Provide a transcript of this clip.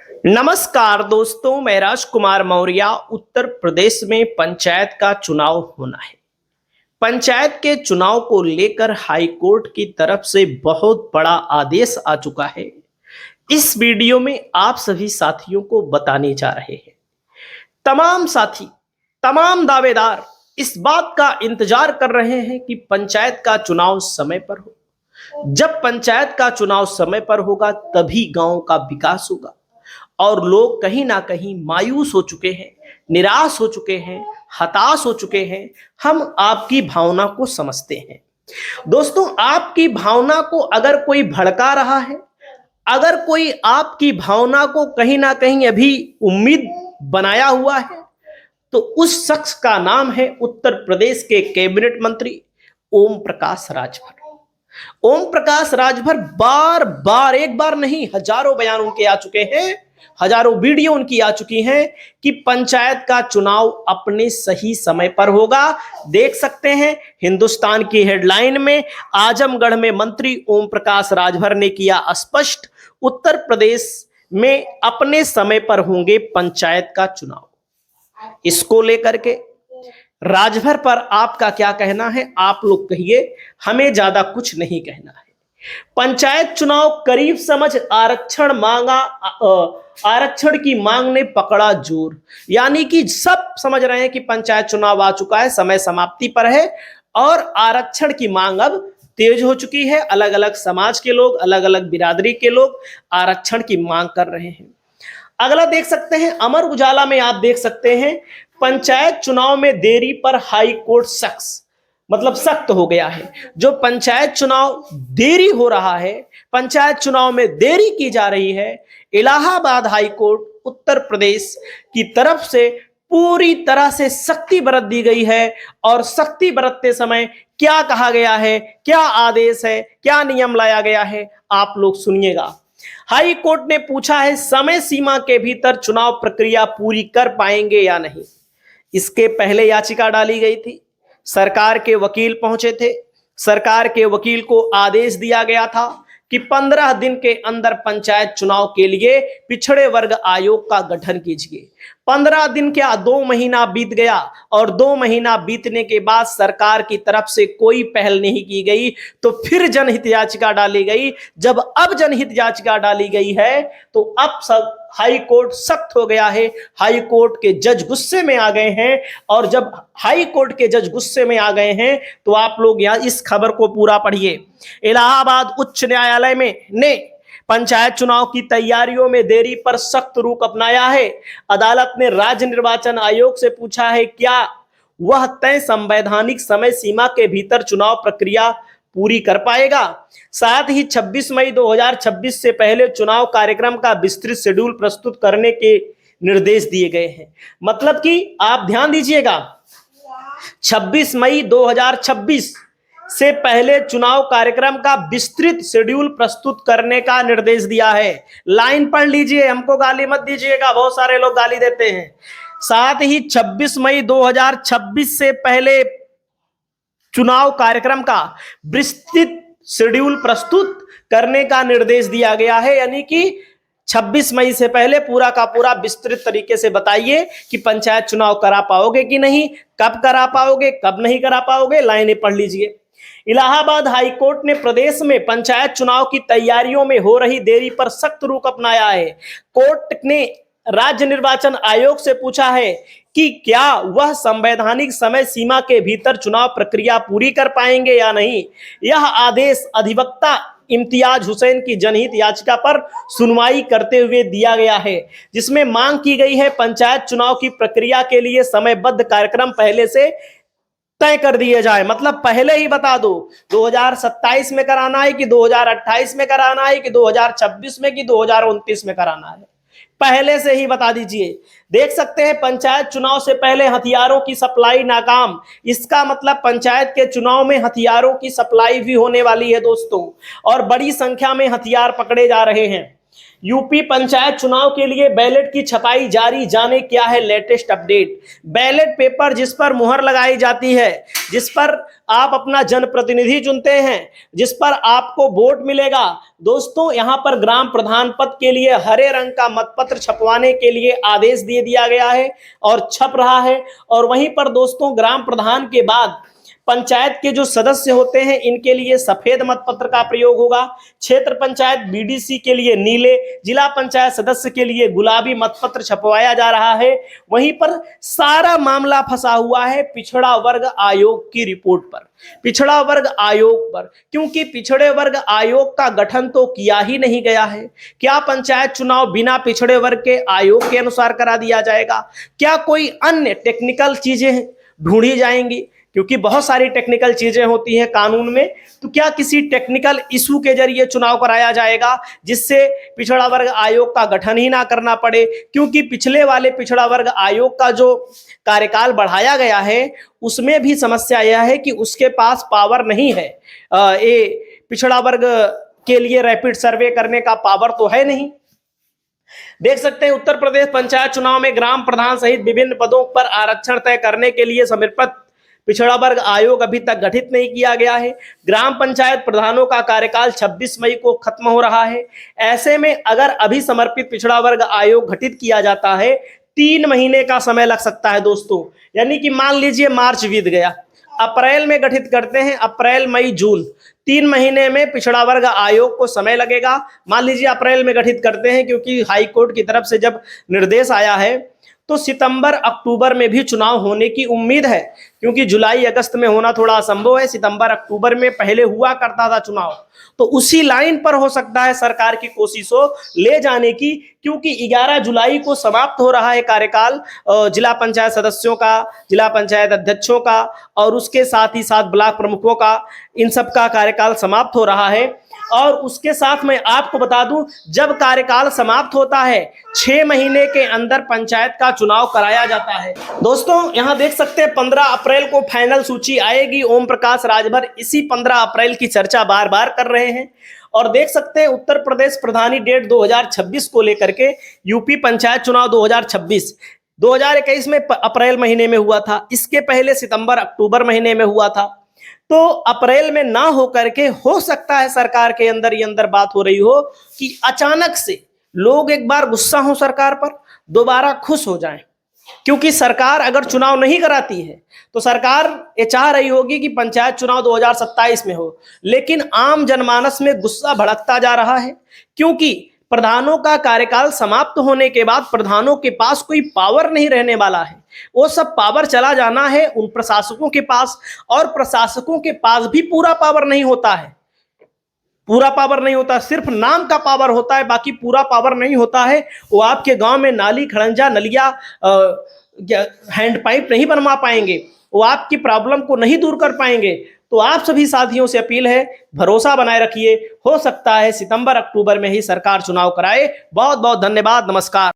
नमस्कार दोस्तों, मैं राजकुमार मौर्य। उत्तर प्रदेश में पंचायत का चुनाव होना है। पंचायत के चुनाव को लेकर हाई कोर्ट की तरफ से बहुत बड़ा आदेश आ चुका है। इस वीडियो में आप सभी साथियों को बताने जा रहे हैं। तमाम साथी, तमाम दावेदार इस बात का इंतजार कर रहे हैं कि पंचायत का चुनाव समय पर हो। जब पंचायत का चुनाव समय पर होगा तभी गांव का विकास होगा। और लोग कहीं ना कहीं मायूस हो चुके हैं, निराश हो चुके हैं, हताश हो चुके हैं। हम आपकी भावना को समझते हैं। दोस्तों, आपकी भावना को अगर कोई भड़का रहा है, अगर कोई आपकी भावना को कहीं ना कहीं अभी उम्मीद बनाया हुआ है, तो उस शख्स का नाम है उत्तर प्रदेश के कैबिनेट मंत्री ओम प्रकाश राजभर। ओम प्रकाश राजभर बार बार, एक बार नहीं, हजारों बयान उनके आ चुके हैं, हजारों वीडियो उनकी आ चुकी हैं कि पंचायत का चुनाव अपने सही समय पर होगा। देख सकते हैं हिंदुस्तान की हेडलाइन में आजमगढ़ में मंत्री ओम प्रकाश राजभर ने किया स्पष्ट, उत्तर प्रदेश में अपने समय पर होंगे पंचायत का चुनाव। इसको लेकर के राजभर पर आपका क्या कहना है? आप लोग कहिए, हमें ज्यादा कुछ नहीं कहना है। पंचायत चुनाव करीब समझ आरक्षण मांगा, आरक्षण की मांग ने पकड़ा जोर। यानी कि सब समझ रहे हैं कि पंचायत चुनाव आ चुका है, समय समाप्ति पर है और आरक्षण की मांग अब तेज हो चुकी है। अलग अलग समाज के लोग, अलग अलग बिरादरी के लोग आरक्षण की मांग कर रहे हैं। अगला देख सकते हैं अमर उजाला में, आप देख सकते हैं पंचायत चुनाव में देरी पर हाई कोर्ट सख्त हो गया है। जो पंचायत चुनाव देरी हो रहा है, पंचायत चुनाव में देरी की जा रही है, इलाहाबाद हाई कोर्ट उत्तर प्रदेश की तरफ से पूरी तरह से सख्ती बरत दी गई है। और सख्ती बरतते समय क्या कहा गया है, क्या आदेश है, क्या नियम लाया गया है, आप लोग सुनिएगा। हाई कोर्ट ने पूछा है समय सीमा के भीतर चुनाव प्रक्रिया पूरी कर पाएंगे या नहीं। इसके पहले याचिका डाली गई थी, सरकार के वकील पहुंचे थे। सरकार के वकील को आदेश दिया गया था कि 15 दिन के अंदर पंचायत चुनाव के लिए पिछड़े वर्ग आयोग का गठन कीजिए। 15 दिन क्या, 2 महीना बीत गया और 2 महीना बीतने के बाद सरकार की तरफ से कोई पहल नहीं की गई। तो फिर जनहित याचिका डाली गई। जब अब जनहित याचिका डाली गई है तो अब सब हाई कोर्ट सख्त हो गया है। हाई कोर्ट के जज गुस्से में आ गए हैं। और जब हाई कोर्ट के जज गुस्से में आ गए हैं तो आप लोग यहां इस खबर को पूरा पढ़िए। इलाहाबाद उच्च न्यायालय में ने पंचायत चुनाव की तैयारियों में देरी पर सख्त रुख अपनाया है। अदालत ने राज्य निर्वाचन आयोग से पूछा है क्या वह तय संवैधानिक समय सीमा के भीतर चुनाव प्रक्रिया पूरी कर पाएगा। साथ ही 26 मई 2026 से पहले चुनाव कार्यक्रम का विस्तृत शेड्यूल प्रस्तुत करने के निर्देश दिए गए हैं। मतलब कि आप ध्यान दीजिएगा, 26 मई 2026 से पहले चुनाव कार्यक्रम का विस्तृत शेड्यूल प्रस्तुत करने का निर्देश दिया है। लाइन पढ़ लीजिए, हमको गाली मत दीजिएगा, बहुत सारे लोग गाली देते हैं। साथ ही 26 मई 2026 से पहले चुनाव कार्यक्रम का विस्तृत शेड्यूल प्रस्तुत करने का निर्देश दिया गया है। यानी कि 26 मई से पहले पूरा का पूरा विस्तृत तरीके से बताइए कि पंचायत चुनाव करा पाओगे कि नहीं, कब करा पाओगे, कब नहीं करा पाओगे। लाइनें पढ़ लीजिए। इलाहाबाद हाई कोर्ट ने प्रदेश में पंचायत चुनाव की तैयारियों में हो रही देरी पर सख्त रुख अपनाया है। कोर्ट ने राज्य निर्वाचन आयोग से पूछा है कि क्या वह संवैधानिक समय सीमा के भीतर चुनाव प्रक्रिया पूरी कर पाएंगे या नहीं। यह आदेश अधिवक्ता इम्तियाज हुसैन की जनहित याचिका पर सुनवाई करते हुए दिया गया है, जिसमें मांग की गई है पंचायत चुनाव की प्रक्रिया के लिए समयबद्ध कार्यक्रम पहले से तय कर दिए जाए। मतलब पहले ही बता दो 2027 में कराना है कि 2028 में कराना है कि 2026 में कि 2029 में कराना है, पहले से ही बता दीजिए। देख सकते हैं पंचायत चुनाव से पहले हथियारों की सप्लाई नाकाम। इसका मतलब पंचायत के चुनाव में हथियारों की सप्लाई भी होने वाली है दोस्तों, और बड़ी संख्या में हथियार पकड़े जा रहे हैं। यूपी पंचायत चुनाव के लिए बैलेट की छपाई जारी, जाने क्या है लेटेस्ट अपडेट। बैलेट पेपर जिस पर मुहर लगाई जाती है, जिस पर आप अपना जनप्रतिनिधि चुनते हैं, जिस पर आपको वोट मिलेगा, दोस्तों यहां पर ग्राम प्रधान पद के लिए हरे रंग का मतपत्र छपवाने के लिए आदेश दे दिया गया है और छप रहा है। और वहीं पर दोस्तों ग्राम प्रधान के बाद पंचायत के जो सदस्य होते हैं इनके लिए सफेद मतपत्र का प्रयोग होगा। क्षेत्र पंचायत बीडीसी के लिए नीले, जिला पंचायत सदस्य के लिए गुलाबी मतपत्र छपवाया जा रहा है। वहीं पर सारा मामला फंसा हुआ है पिछड़ा वर्ग आयोग की रिपोर्ट पर, पिछड़ा वर्ग आयोग पर, क्योंकि पिछड़े वर्ग आयोग का गठन तो किया ही नहीं गया है। क्या पंचायत चुनाव बिना पिछड़े वर्ग के आयोग के अनुसार करा दिया जाएगा? क्या कोई अन्य टेक्निकल चीजें ढूंढी जाएंगी? क्योंकि बहुत सारी टेक्निकल चीजें होती हैं कानून में, तो क्या किसी टेक्निकल इशू के जरिए चुनाव कराया जाएगा जिससे पिछड़ा वर्ग आयोग का गठन ही ना करना पड़े? क्योंकि पिछले वाले पिछड़ा वर्ग आयोग का जो कार्यकाल बढ़ाया गया है उसमें भी समस्या यह है कि उसके पास पावर नहीं है। ये पिछड़ा वर्ग के लिए रैपिड सर्वे करने का पावर तो है नहीं। देख सकते हैं उत्तर प्रदेश पंचायत चुनाव में ग्राम प्रधान सहित विभिन्न पदों पर आरक्षण तय करने के लिए समर्पित पिछड़ा वर्ग आयोग अभी तक गठित नहीं किया गया है। ग्राम पंचायत प्रधानों का कार्यकाल 26 मई को खत्म हो रहा है। ऐसे में अगर अभी समर्पित पिछड़ा वर्ग आयोग गठित किया जाता है 3 महीने का समय लग सकता है दोस्तों। यानी कि मान लीजिए मार्च बीत गया, अप्रैल में गठित करते हैं, अप्रैल मई जून, 3 महीने में पिछड़ा वर्ग आयोग को समय लगेगा। मान लीजिए अप्रैल में गठित करते हैं क्योंकि हाई कोर्ट की तरफ से जब निर्देश आया है तो सितंबर अक्टूबर में भी चुनाव होने की उम्मीद है, क्योंकि जुलाई अगस्त में होना थोड़ा असंभव है। सितंबर अक्टूबर में पहले हुआ करता था चुनाव, तो उसी लाइन पर हो सकता है सरकार की कोशिशों ले जाने की, क्योंकि 11 जुलाई को समाप्त हो रहा है कार्यकाल जिला पंचायत सदस्यों का, जिला पंचायत अध्यक्षों का और उसके साथ ही साथ ब्लॉक प्रमुखों का, इन सब का कार्यकाल समाप्त हो रहा है। और उसके साथ मैं आपको बता दूं, जब कार्यकाल समाप्त होता है 6 महीने के अंदर पंचायत का चुनाव कराया जाता है। दोस्तों यहां देख सकते हैं 15 अप्रैल को फाइनल सूची आएगी। ओम प्रकाश राजभर इसी 15 अप्रैल की चर्चा बार बार कर रहे हैं। और देख सकते हैं उत्तर प्रदेश प्रधानी डेट 2026 को लेकर के यूपी पंचायत चुनाव 2026 2021 में अप्रैल महीने में हुआ था, इसके पहले सितंबर अक्टूबर महीने में हुआ था। तो अप्रैल में ना हो करके हो सकता है सरकार के अंदर ये अंदर बात हो रही हो कि अचानक से लोग एक बार गुस्सा हो सरकार पर, दोबारा खुश हो जाएं। क्योंकि सरकार अगर चुनाव नहीं कराती है तो सरकार ये चाह रही होगी कि पंचायत चुनाव 2027 में हो, लेकिन आम जनमानस में गुस्सा भड़कता जा रहा है। क्योंकि प्रधानों का कार्यकाल समाप्त होने के बाद प्रधानों के पास कोई पावर नहीं रहने वाला है। वो सब पावर चला जाना है उन प्रशासकों के पास, और प्रशासकों के पास भी पूरा पावर नहीं होता है। पूरा पावर नहीं होता, सिर्फ नाम का पावर होता है, बाकी पूरा पावर नहीं होता है। वो आपके गांव में नाली खड़ंजा नलिया हैंडपाइप नहीं बनवा पाएंगे, वो आपकी प्रॉब्लम को नहीं दूर कर पाएंगे। तो आप सभी साथियों से अपील है, भरोसा बनाए रखिए, हो सकता है सितंबर अक्टूबर में ही सरकार चुनाव कराए। बहुत बहुत धन्यवाद, नमस्कार।